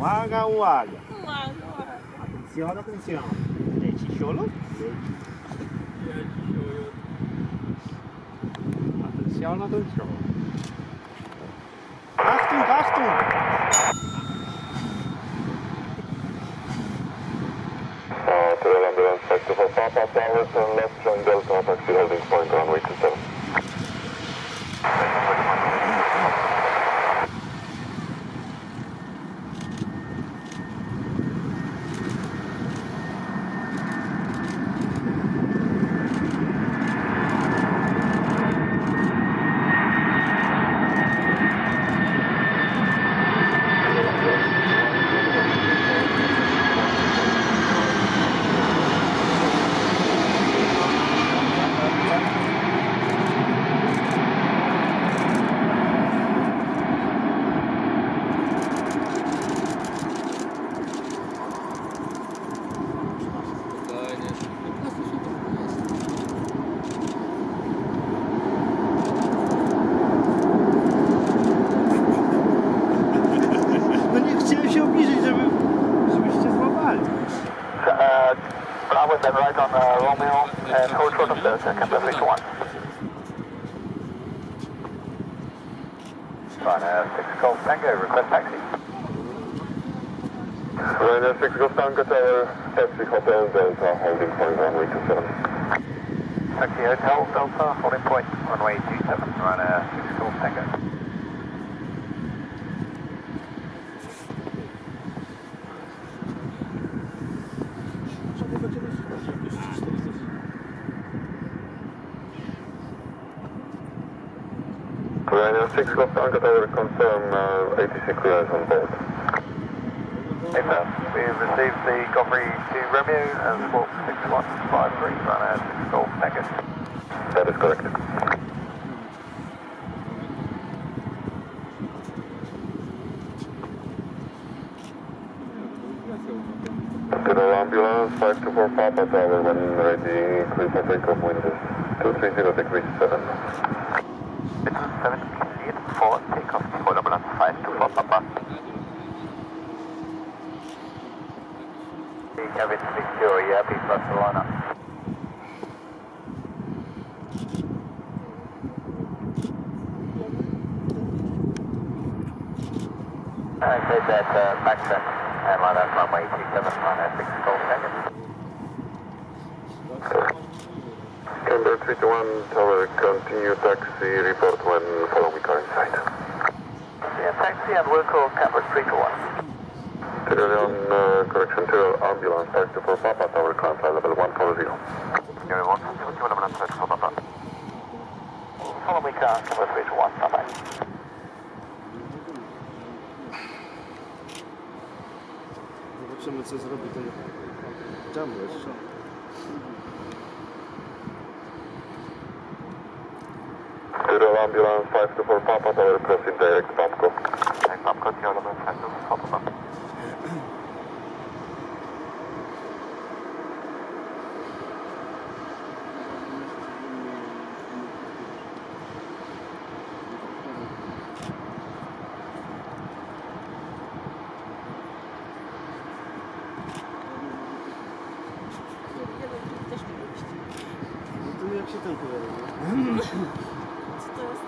Uwaga, uwaga. Uwaga, uwaga. Atención, atención. Leci solo? Atención, atención. Achtung, Achtung! Today ambulance sector for Papa Tower, turn left, join Delta, taxi holding point, runway 27. Then right on Romeo and hold short of the second, 321. Ryanair 6 Golf Tango, request taxi. Ryanair 6 Golf Tango Tower, taxi Hotel Delta, holding point, runway 27. Taxi Hotel Delta, holding point, runway 27, Ryanair 6 Golf Tango. Ryanair 6 Golf Tango Tower, confirm ATC clearance on board. Affirm. We've received the Godfrey to Romeo and Squawk 6153, Ryanair 6 Golf Tango. That is correct. Today ambulance 524 Papa Tower, when ready, clear for takeoff, wind is 230 degrees 7. It's 7 cleared for takeoff for ambulance 524 Papa. Cabin secure, yeah, P Barcelona. Okay, that backtrack and line up runway 27, line 6 Golf Tango. Camber 321 Tower, continue taxi, report when following car inside. Yeah, taxi and we'll call Camber 321. Correction to ambulance 524 Papa Tower, climb flight level 140. Gary 171 ambulance 524 Papa. Follow me car, Camber 321, bye-bye. Zobaczymy, co zrobi ten jumbo jeszcze. Today ambulance 524 Papa Tower, proceed direct Babco. Direct Babco, the ambulance 524 Papa. Jak się ten powiada? Co to jest?